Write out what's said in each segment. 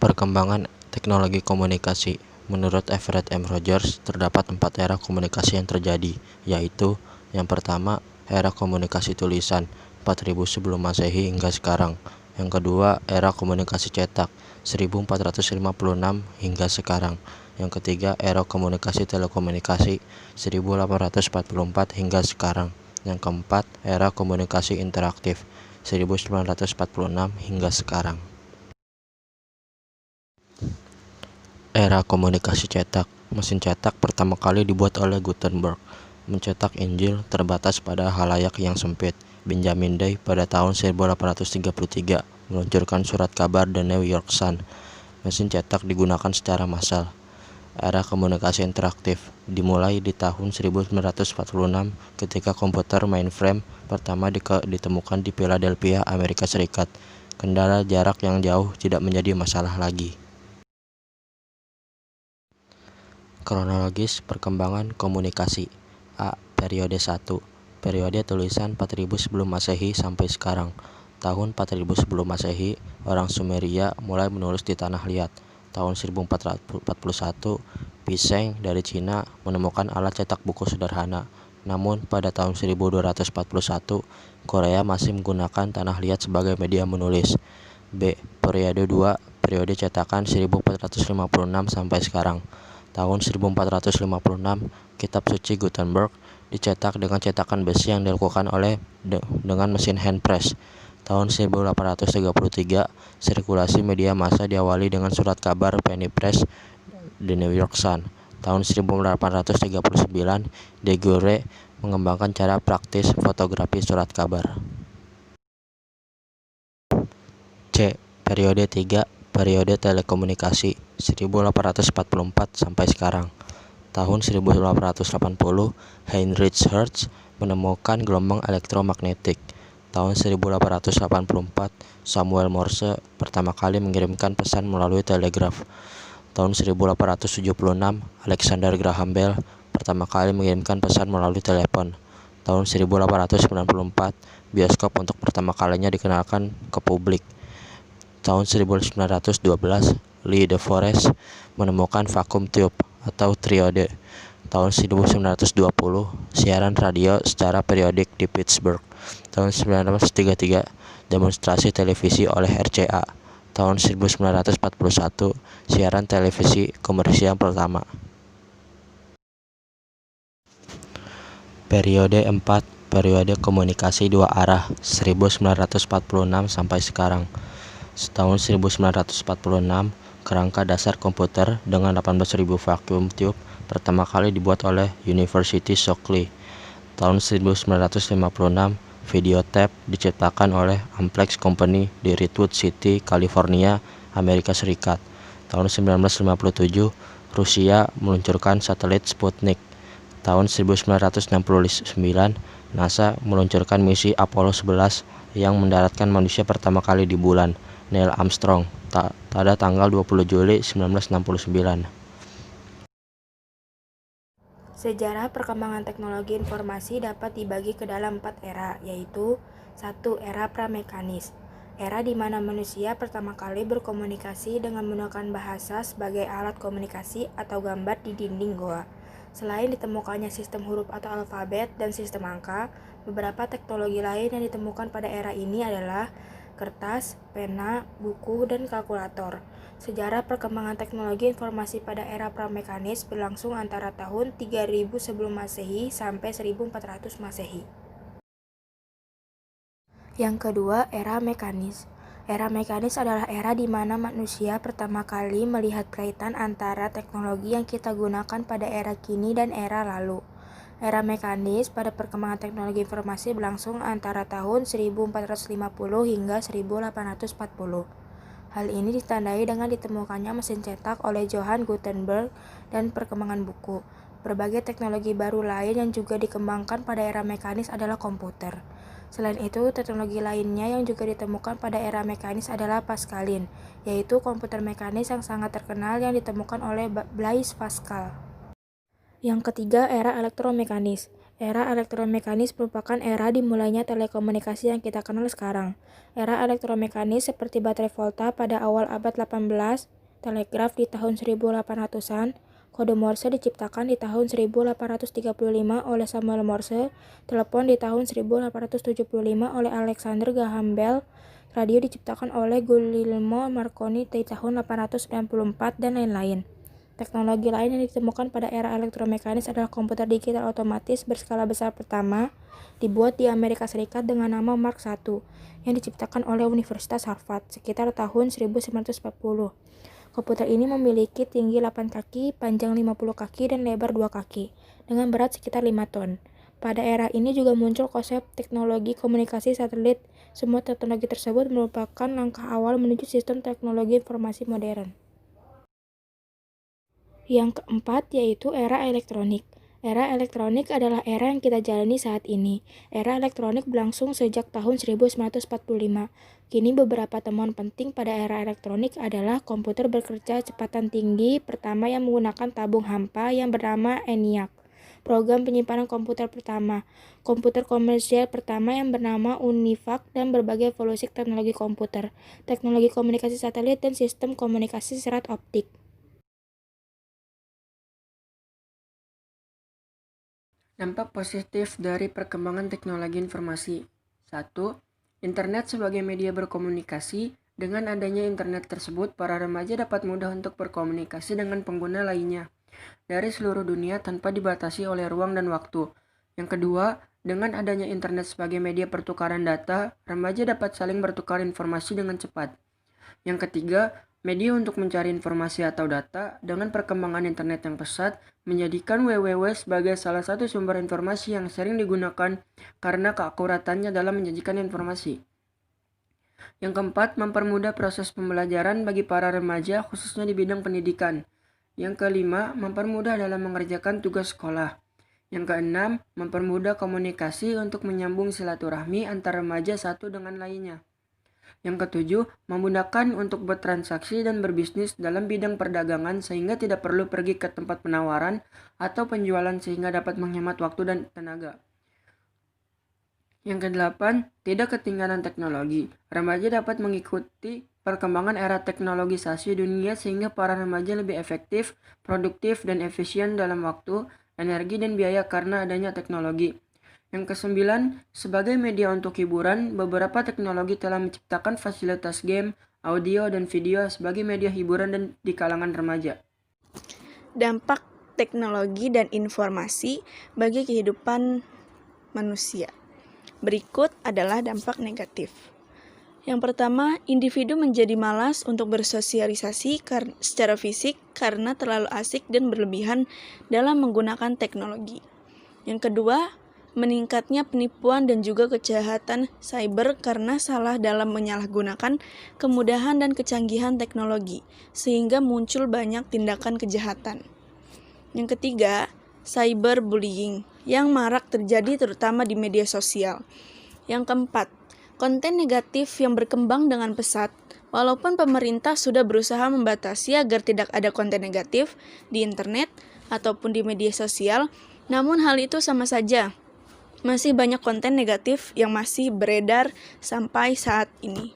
Perkembangan teknologi komunikasi. Menurut Everett M. Rogers, terdapat 4 era komunikasi yang terjadi, yaitu yang pertama, era komunikasi tulisan, 4000 sebelum Masehi hingga sekarang. Yang kedua, era komunikasi cetak, 1456 hingga sekarang. Yang ketiga, era komunikasi telekomunikasi, 1844 hingga sekarang. Yang keempat, era komunikasi interaktif, 1946 hingga sekarang. Era komunikasi cetak. Mesin cetak pertama kali dibuat oleh Gutenberg. Mencetak Injil terbatas pada halayak yang sempit. Benjamin Day pada tahun 1833 meluncurkan surat kabar The New York Sun. Mesin cetak digunakan secara massal. Era komunikasi interaktif dimulai di tahun 1946 ketika komputer mainframe pertama ditemukan di Philadelphia, Amerika Serikat. Kendala jarak yang jauh tidak menjadi masalah lagi. Kronologis perkembangan komunikasi. A. Periode 1. Periode tulisan 4000 sebelum Masehi sampai sekarang. Tahun 4000 sebelum Masehi, orang Sumeria mulai menulis di tanah liat. Tahun 1441, Piseng dari Cina menemukan alat cetak buku sederhana. Namun pada tahun 1241, Korea masih menggunakan tanah liat sebagai media menulis. B. Periode 2. Periode cetakan 1456 sampai sekarang. Tahun 1456, kitab suci Gutenberg dicetak dengan cetakan besi yang dilakukan dengan mesin hand press. Tahun 1833, sirkulasi media massa diawali dengan surat kabar penny press The New York Sun. Tahun 1839, Daguerre mengembangkan cara praktis fotografi surat kabar. C. Periode 3. Periode telekomunikasi 1844 sampai sekarang. Tahun 1880, Heinrich Hertz menemukan gelombang elektromagnetik. Tahun 1884, Samuel Morse pertama kali mengirimkan pesan melalui telegraf. Tahun 1876, Alexander Graham Bell pertama kali mengirimkan pesan melalui telepon. Tahun 1894, bioskop untuk pertama kalinya dikenalkan ke publik. Tahun 1912, Lee De Forest menemukan vacuum tube atau triode. Tahun 1920, siaran radio secara periodik di Pittsburgh. Tahun 1933, demonstrasi televisi oleh RCA. Tahun 1941, siaran televisi komersial pertama. Periode 4. Periode komunikasi dua arah 1946 sampai sekarang. Tahun 1946, kerangka dasar komputer dengan 18.000 vacuum tube pertama kali dibuat oleh University Shockley. Tahun 1956, videotape diciptakan oleh Ampex Company di Redwood City, California, Amerika Serikat. Tahun 1957, Rusia meluncurkan satelit Sputnik. Tahun 1969, NASA meluncurkan misi Apollo 11 yang mendaratkan manusia pertama kali di bulan, Neil Armstrong, pada tanggal 20 Juli 1969. Sejarah perkembangan teknologi informasi dapat dibagi ke dalam 4 era, yaitu 1. Era pramekanis. Era di mana manusia pertama kali berkomunikasi dengan menggunakan bahasa sebagai alat komunikasi atau gambar di dinding goa. Selain ditemukannya sistem huruf atau alfabet dan sistem angka, beberapa teknologi lain yang ditemukan pada era ini adalah kertas, pena, buku, dan kalkulator. Sejarah perkembangan teknologi informasi pada era pramekanis berlangsung antara tahun 3000 sebelum Masehi sampai 1400 Masehi. Yang kedua, era mekanis. Era mekanis adalah era di mana manusia pertama kali melihat kaitan antara teknologi yang kita gunakan pada era kini dan era lalu. Era mekanis pada perkembangan teknologi informasi berlangsung antara tahun 1450 hingga 1840. Hal ini ditandai dengan ditemukannya mesin cetak oleh Johann Gutenberg dan perkembangan buku. Berbagai teknologi baru lain yang juga dikembangkan pada era mekanis adalah komputer. Selain itu, teknologi lainnya yang juga ditemukan pada era mekanis adalah Pascalin, yaitu komputer mekanis yang sangat terkenal yang ditemukan oleh Blaise Pascal. Yang ketiga, era elektromekanis. Era elektromekanis merupakan era dimulainya telekomunikasi yang kita kenal sekarang. Era elektromekanis seperti baterai volta pada awal abad 18, telegraf di tahun 1800-an, kode Morse diciptakan di tahun 1835 oleh Samuel Morse, telepon di tahun 1875 oleh Alexander Graham Bell, radio diciptakan oleh Guglielmo Marconi di tahun 1894, dan lain-lain. Teknologi lain yang ditemukan pada era elektromekanis adalah komputer digital otomatis berskala besar pertama, dibuat di Amerika Serikat dengan nama Mark I, yang diciptakan oleh Universitas Harvard sekitar tahun 1940. Komputer ini memiliki tinggi 8 kaki, panjang 50 kaki, dan lebar 2 kaki, dengan berat sekitar 5 ton. Pada era ini juga muncul konsep teknologi komunikasi satelit. Semua teknologi tersebut merupakan langkah awal menuju sistem teknologi informasi modern. Yang keempat yaitu era elektronik. Era elektronik adalah era yang kita jalani saat ini. Era elektronik berlangsung sejak tahun 1945. Kini beberapa temuan penting pada era elektronik adalah komputer bekerja kecepatan tinggi pertama yang menggunakan tabung hampa yang bernama ENIAC. Program penyimpanan komputer pertama, komputer komersial pertama yang bernama UNIVAC, dan berbagai evolusi teknologi komputer, teknologi komunikasi satelit, dan sistem komunikasi serat optik. Dampak positif dari perkembangan teknologi informasi. 1. Internet sebagai media berkomunikasi. Dengan adanya internet tersebut, para remaja dapat mudah untuk berkomunikasi dengan pengguna lainnya dari seluruh dunia tanpa dibatasi oleh ruang dan waktu. Yang kedua, dengan adanya internet sebagai media pertukaran data, remaja dapat saling bertukar informasi dengan cepat. Yang ketiga, media untuk mencari informasi atau data. Dengan perkembangan internet yang pesat, menjadikan www sebagai salah satu sumber informasi yang sering digunakan karena keakuratannya dalam menyajikan informasi. Yang keempat, mempermudah proses pembelajaran bagi para remaja khususnya di bidang pendidikan. Yang kelima, mempermudah dalam mengerjakan tugas sekolah. Yang keenam, mempermudah komunikasi untuk menyambung silaturahmi antar remaja satu dengan lainnya. Yang ketujuh, memudahkan untuk bertransaksi dan berbisnis dalam bidang perdagangan sehingga tidak perlu pergi ke tempat penawaran atau penjualan sehingga dapat menghemat waktu dan tenaga. Yang kedelapan, tidak ketinggalan teknologi. Remaja dapat mengikuti perkembangan era teknologisasi dunia sehingga para remaja lebih efektif, produktif, dan efisien dalam waktu, energi, dan biaya karena adanya teknologi. Yang kesembilan, sebagai media untuk hiburan, beberapa teknologi telah menciptakan fasilitas game, audio, dan video sebagai media hiburan dan di kalangan remaja. Dampak teknologi dan informasi bagi kehidupan manusia. Berikut adalah dampak negatif. Yang pertama, individu menjadi malas untuk bersosialisasi secara fisik karena terlalu asik dan berlebihan dalam menggunakan teknologi. Yang kedua, meningkatnya penipuan dan juga kejahatan cyber karena salah dalam menyalahgunakan kemudahan dan kecanggihan teknologi, sehingga muncul banyak tindakan kejahatan. Yang ketiga, cyberbullying yang marak terjadi terutama di media sosial. Yang keempat, konten negatif yang berkembang dengan pesat. Walaupun pemerintah sudah berusaha membatasi agar tidak ada konten negatif di internet ataupun di media sosial, namun hal itu sama saja. Masih banyak konten negatif yang masih beredar sampai saat ini.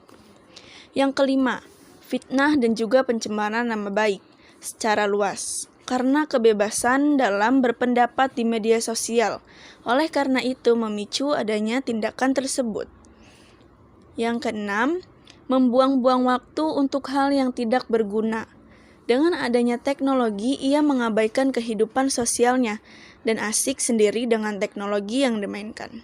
Yang kelima, fitnah dan juga pencemaran nama baik secara luas karena kebebasan dalam berpendapat di media sosial. Oleh karena itu memicu adanya tindakan tersebut. Yang keenam, membuang-buang waktu untuk hal yang tidak berguna. Dengan adanya teknologi, ia mengabaikan kehidupan sosialnya dan asik sendiri dengan teknologi yang dimainkan.